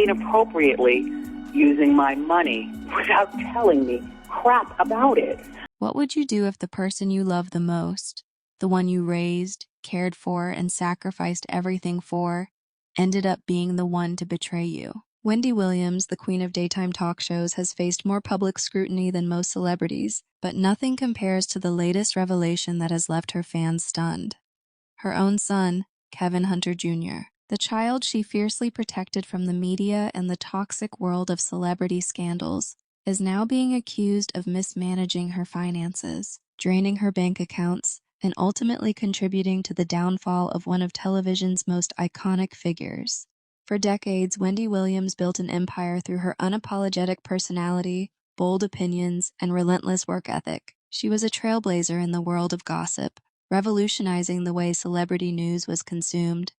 inappropriately using my money without telling me crap about it. What would you do if the person you love the most, the one you raised, cared for, and sacrificed everything for, ended up being the one to betray you? Wendy Williams, the queen of daytime talk shows, has faced more public scrutiny than most celebrities, but nothing compares to the latest revelation that has left her fans stunned. Her own son, Kevin Hunter Jr., the child she fiercely protected from the media and the toxic world of celebrity scandals, is now being accused of mismanaging her finances, draining her bank accounts, and ultimately contributing to the downfall of one of television's most iconic figures. For decades, Wendy Williams built an empire through her unapologetic personality, bold opinions, and relentless work ethic. She was a trailblazer in the world of gossip, revolutionizing the way celebrity news was consumed.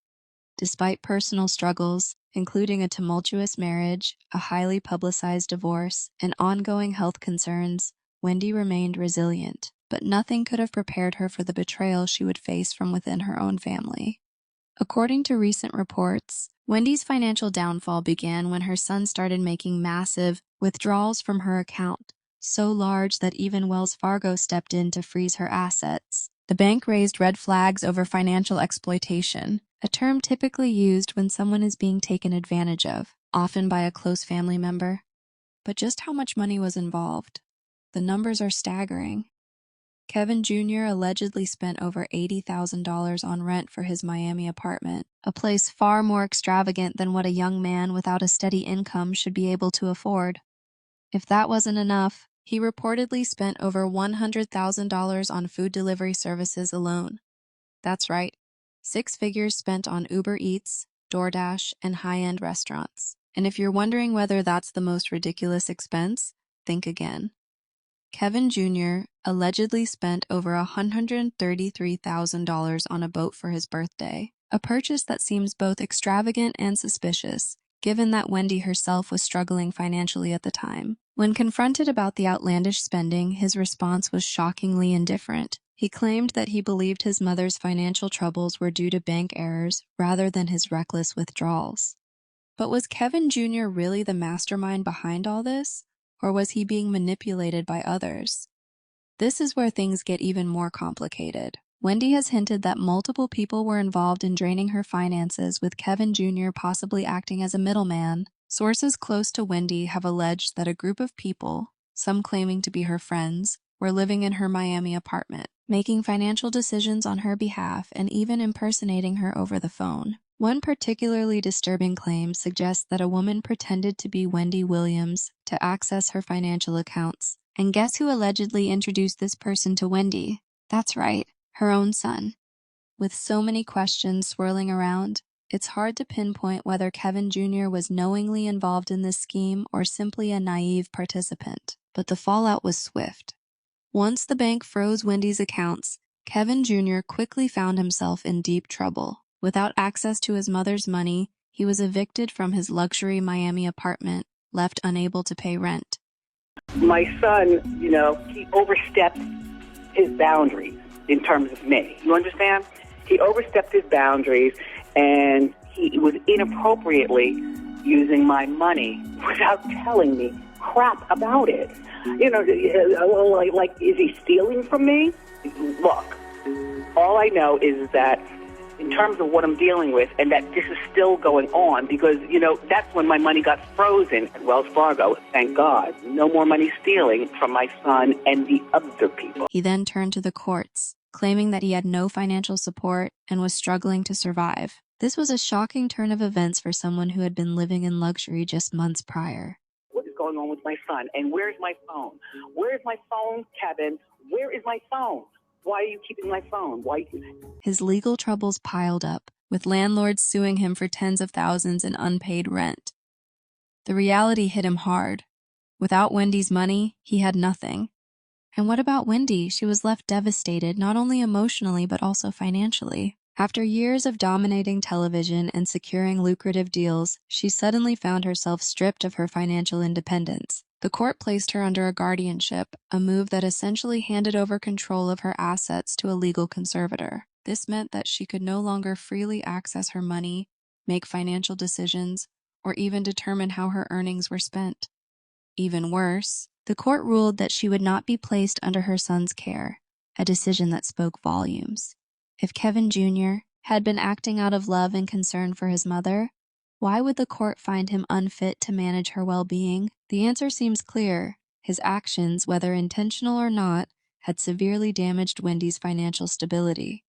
Despite personal struggles, including a tumultuous marriage, a highly publicized divorce, and ongoing health concerns, Wendy remained resilient, but nothing could have prepared her for the betrayal she would face from within her own family. According to recent reports, Wendy's financial downfall began when her son started making massive withdrawals from her account, so large that even Wells Fargo stepped in to freeze her assets. The bank raised red flags over financial exploitation, a term typically used when someone is being taken advantage of, often by a close family member. But just how much money was involved? The numbers are staggering. Kevin Jr. allegedly spent over $80,000 on rent for his Miami apartment, a place far more extravagant than what a young man without a steady income should be able to afford. If that wasn't enough, he reportedly spent over $100,000 on food delivery services alone. That's right, 6 figures spent on Uber Eats, DoorDash, and high-end restaurants. And if you're wondering whether that's the most ridiculous expense, think again. Kevin Jr. allegedly spent over $133,000 on a boat for his birthday, a purchase that seems both extravagant and suspicious, given that Wendy herself was struggling financially at the time. When confronted about the outlandish spending, his response was shockingly indifferent. He claimed that he believed his mother's financial troubles were due to bank errors rather than his reckless withdrawals. But was Kevin Jr. really the mastermind behind all this? Or was he being manipulated by others? This is where things get even more complicated. Wendy has hinted that multiple people were involved in draining her finances, with Kevin Jr. possibly acting as a middleman. Sources close to Wendy have alleged that a group of people, some claiming to be her friends, were living in her Miami apartment, making financial decisions on her behalf and even impersonating her over the phone. One particularly disturbing claim suggests that a woman pretended to be Wendy Williams to access her financial accounts. And guess who allegedly introduced this person to Wendy? That's right, her own son. With so many questions swirling around, it's hard to pinpoint whether Kevin Jr. was knowingly involved in this scheme or simply a naive participant. But the fallout was swift. Once the bank froze Wendy's accounts, Kevin Jr. quickly found himself in deep trouble. Without access to his mother's money, he was evicted from his luxury Miami apartment, left unable to pay rent. My son, he overstepped his boundaries in terms of me. You understand? He overstepped his boundaries, and he was inappropriately using my money without telling me crap about it. Like, is he stealing from me? Look, all I know is that in terms of what I'm dealing with, and that this is still going on, because, that's when my money got frozen at Wells Fargo. Thank God. No more money stealing from my son and the other people. He then turned to the courts, claiming that he had no financial support and was struggling to survive. This was a shocking turn of events for someone who had been living in luxury just months prior. What is going on with my son? And where's my phone? Where's my phone, Kevin? Where is my phone? Why are you keeping my phone? Why? His legal troubles piled up, with landlords suing him for tens of thousands in unpaid rent. The reality hit him hard. Without Wendy's money, he had nothing. And what about Wendy? She was left devastated, not only emotionally, but also financially. After years of dominating television and securing lucrative deals, she suddenly found herself stripped of her financial independence. The court placed her under a guardianship, a move that essentially handed over control of her assets to a legal conservator. This meant that she could no longer freely access her money, make financial decisions, or even determine how her earnings were spent. Even worse, the court ruled that she would not be placed under her son's care, a decision that spoke volumes. If Kevin Jr. had been acting out of love and concern for his mother, why would the court find him unfit to manage her well-being? The answer seems clear. His actions, whether intentional or not, had severely damaged Wendy's financial stability.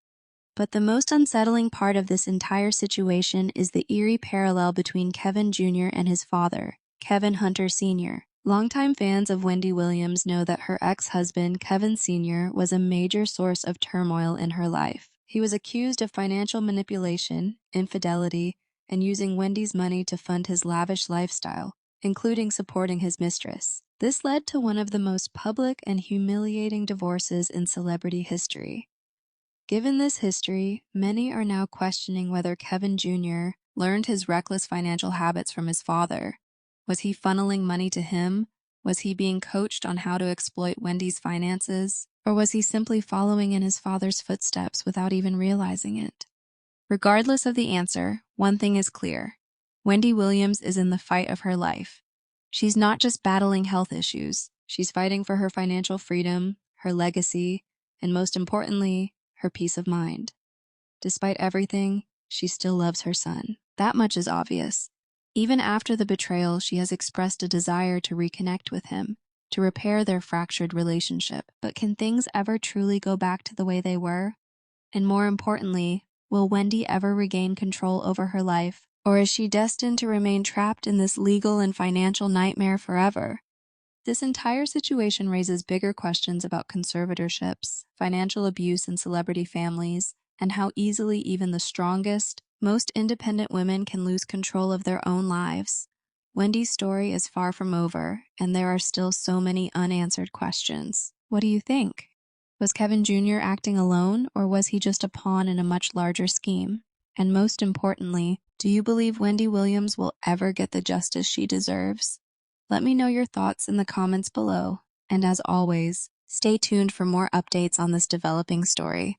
But the most unsettling part of this entire situation is the eerie parallel between Kevin Jr. and his father, Kevin Hunter Sr. Longtime fans of Wendy Williams know that her ex-husband, Kevin Sr., was a major source of turmoil in her life. He was accused of financial manipulation, infidelity, and using Wendy's money to fund his lavish lifestyle, including supporting his mistress. This led to one of the most public and humiliating divorces in celebrity history. Given this history, many are now questioning whether Kevin Jr. learned his reckless financial habits from his father. Was he funneling money to him? Was he being coached on how to exploit Wendy's finances? Or was he simply following in his father's footsteps without even realizing it? Regardless of the answer, one thing is clear. Wendy Williams is in the fight of her life. She's not just battling health issues. She's fighting for her financial freedom, her legacy, and most importantly, her peace of mind. Despite everything, she still loves her son. That much is obvious. Even after the betrayal, she has expressed a desire to reconnect with him, to repair their fractured relationship. But can things ever truly go back to the way they were? And more importantly, will Wendy ever regain control over her life, or is she destined to remain trapped in this legal and financial nightmare forever? This entire situation raises bigger questions about conservatorships, financial abuse in celebrity families, and how easily even the strongest, most independent women can lose control of their own lives. Wendy's story is far from over, and there are still so many unanswered questions. What do you think? Was Kevin Jr. acting alone, or was he just a pawn in a much larger scheme? And most importantly, do you believe Wendy Williams will ever get the justice she deserves? Let me know your thoughts in the comments below, and as always, stay tuned for more updates on this developing story.